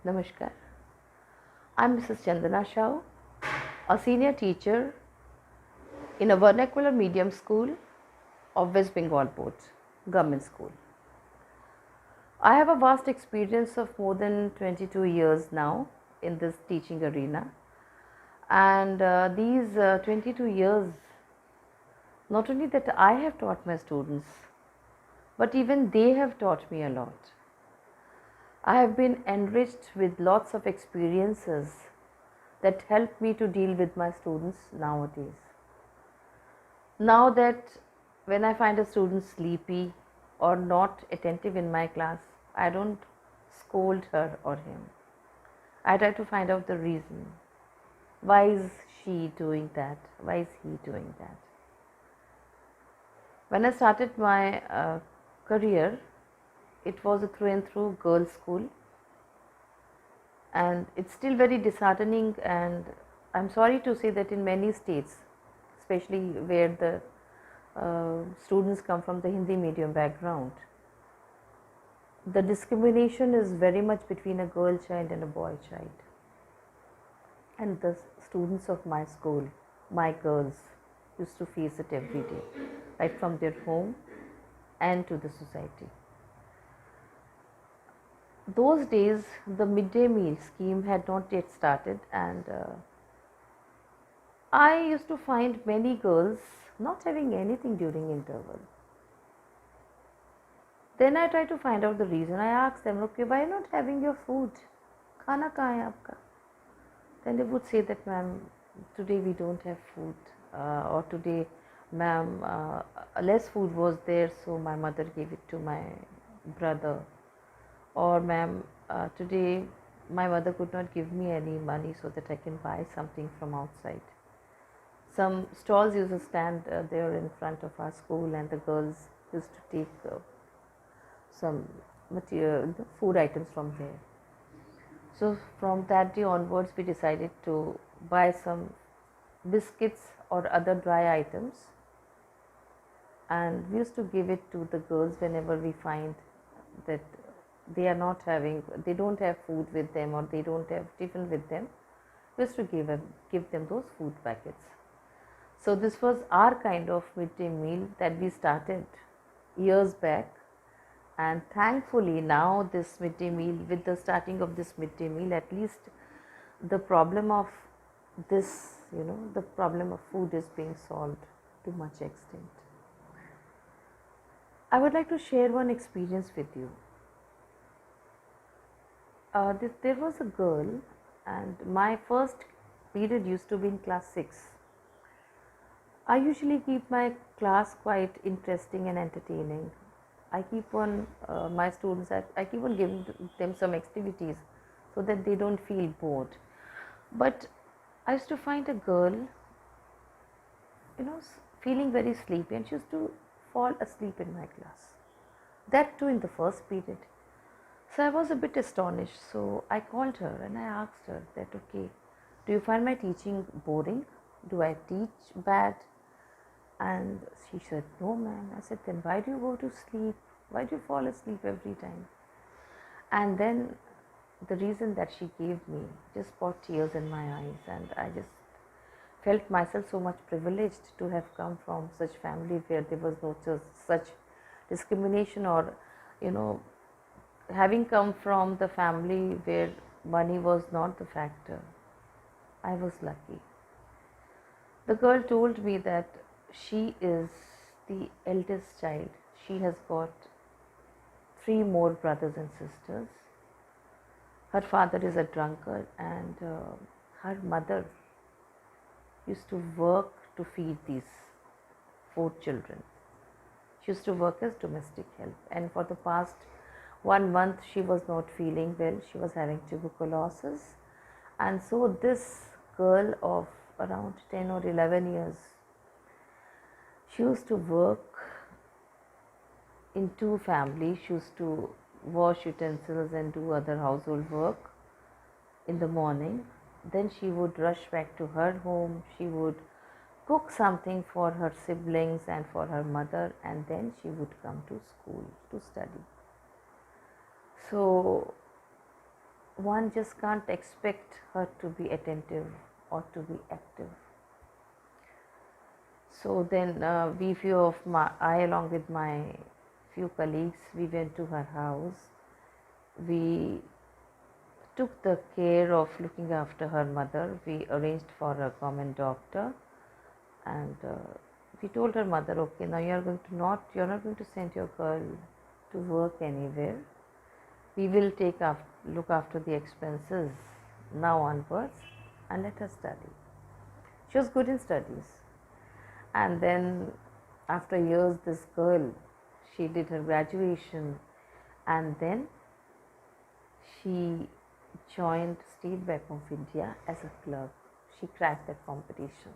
Namaskar. I'm Mrs. Chandana Shah, a senior teacher in a vernacular medium school of West Bengal Board, government school. I have a vast experience of more than 22 years now in this teaching arena, and these 22 years, not only that I have taught my students, but even they have taught me a lot. I have been enriched with lots of experiences that help me to deal with my students nowadays. Now that when I find a student sleepy or not attentive in my class, I don't scold her or him. I try to find out the reason. Why is she doing that? Why is he doing that? When I started my career, it was a through and through girls' school, and it's still very disheartening. And I'm sorry to say that in many states, especially where the students come from the Hindi medium background, the discrimination is very much between a girl child and a boy child. And the students of my school, my girls, used to face it every day, right from their home and to the society. Those days, the midday meal scheme had not yet started, and I used to find many girls not having anything during interval. Then I try to find out the reason. I asked them, okay, why not having your food? Khana kahan hai aapka? Then they would say that, ma'am, today we don't have food, or today, ma'am, less food was there, so my mother gave it to my brother, or ma'am, today my mother could not give me any money so that I can buy something from outside. Some stalls used to stand there in front of our school, and the girls used to take some material, food items from there. So from that day onwards, we decided to buy some biscuits or other dry items, and we used to give it to the girls whenever we find that they are not having, they don't have food with them, or they don't have tiffin with them. We used to give them those food packets. So this was our kind of midday meal that we started years back. And thankfully now this midday meal, with the starting of this midday meal, at least the problem of this, the problem of food is being solved to much extent. I would like to share one experience with you. There was a girl, and my first period used to be in class 6. I usually keep my class quite interesting and entertaining. I keep on my students, I keep on giving them some activities so that they don't feel bored. But I used to find a girl, feeling very sleepy, and she used to fall asleep in my class. That too in the first period. So I was a bit astonished. So I called her and I asked her that, okay, do you find my teaching boring? Do I teach bad? And she said, no, ma'am. I said, then why do you go to sleep? Why do you fall asleep every time? And then the reason that she gave me just brought tears in my eyes, and I just felt myself so much privileged to have come from such family where there was no such discrimination, or having come from the family where money was not the factor. I was lucky. The girl told me that she is the eldest child. She has got 3 more brothers and sisters. Her father is a drunkard, and her mother used to work to feed these 4 children. She used to work as domestic help, and for the past 1 month she was not feeling well. She was having tuberculosis, and so this girl of around 10 or 11 years, she used to work in 2 families. She used to wash utensils and do other household work in the morning. Then she would rush back to her home. She would cook something for her siblings and for her mother, and then she would come to school to study. So one just can't expect her to be attentive or to be active. So then I along with my few colleagues, we went to her house. We took the care of looking after her mother. We arranged for a common doctor, and we told her mother, okay, now you're not going to send your girl to work anywhere. We will look after the expenses now onwards, and let her study. She was good in studies, and then after years, this girl, she did her graduation, and then she joined State Bank of India as a clerk. She cracked that competition.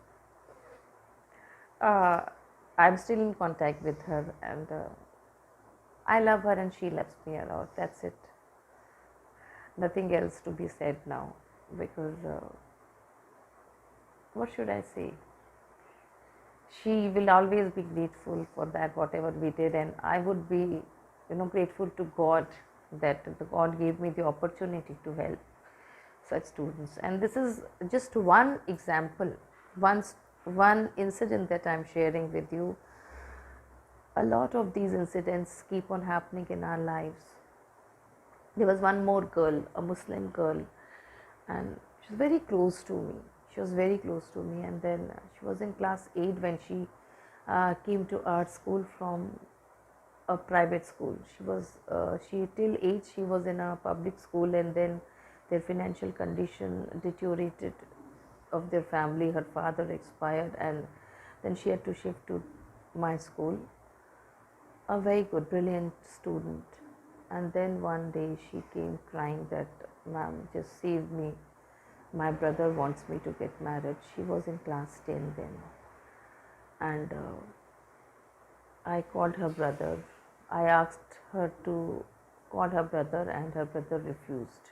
I'm still in contact with her, and I love her and she loves me a lot. That's it. Nothing else to be said now, because what should I say? She will always be grateful for that, whatever we did, and I would be, grateful to God that the God gave me the opportunity to help such students. And this is just one example, one incident that I'm sharing with you. A lot of these incidents keep on happening in our lives. There was one more girl, a Muslim girl, and she was very close to me. And then she was in class 8 when she came to art school from a private school. She till 8 she was in a public school, and then their financial condition deteriorated of their family. Her father expired, and then she had to shift to my school. A very good, brilliant student. And then one day she came crying that, ma'am, just save me. My brother wants me to get married. She was in class 10 then. And I called her brother. I asked her to call her brother, and her brother refused.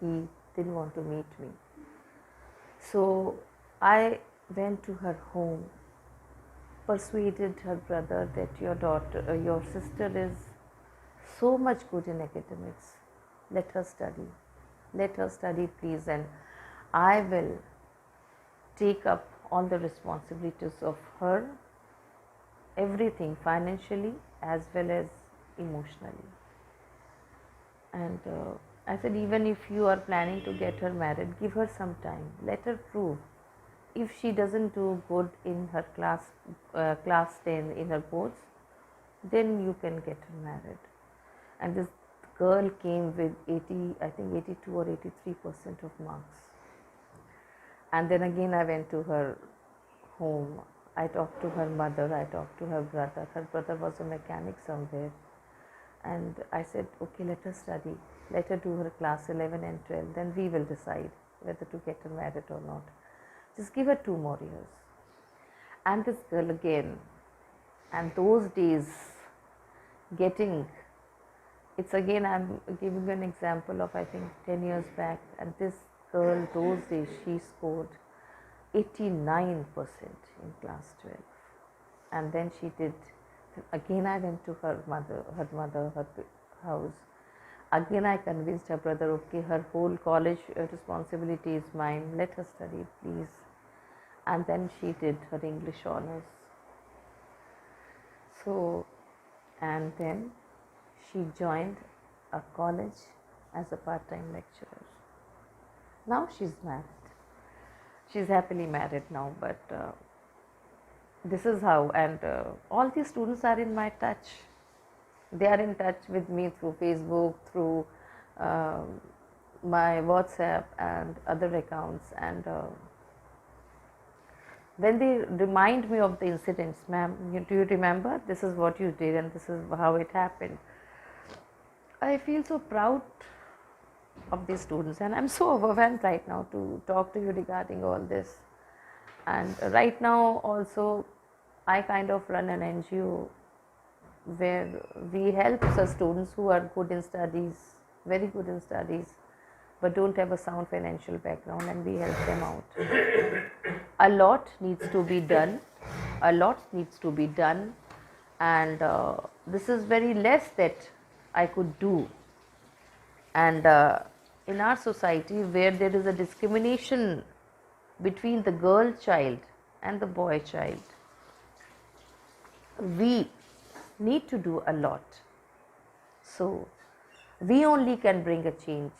He didn't want to meet me. So I went to her home, persuaded her brother that your sister is so much good in academics. Let her study, please, and I will take up all the responsibilities of her, everything, financially as well as emotionally. And I said, even if you are planning to get her married, give her some time, let her prove. If she doesn't do good in her class 10 in her boards, then you can get her married. And this girl came with 82 or 83% of marks. And then again I went to her home. I talked to her mother, I talked to her brother. Her brother was a mechanic somewhere. And I said, okay, let her study. Let her do her class 11 and 12. Then we will decide whether to get her married or not. Just give her 2 more years. And this girl again, and those days it's again, I'm giving you an example of, I think, 10 years back, and this girl, those days, she scored 89% in class 12. And then she did, again I went to her house. Again I convinced her brother, okay, her whole college responsibility is mine, let her study, please. And then she did her English honors. So, and then she joined a college as a part-time lecturer. Now she's married. She's happily married now, but this is how, and all these students are in my touch. They are in touch with me through Facebook, through my WhatsApp and other accounts, and when they remind me of the incidents, ma'am, do you remember? This is what you did and this is how it happened. I feel so proud of these students, and I'm so overwhelmed right now to talk to you regarding all this. And right now also I kind of run an NGO where we help such students who are good in studies, very good in studies, but don't have a sound financial background, and we help them out. A lot needs to be done, and this is very less that I could do. And in our society where there is a discrimination between the girl child and the boy child. We need to do a lot. So, we only can bring a change.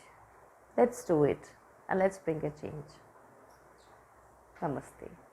Let's do it and let's bring a change. Namaste.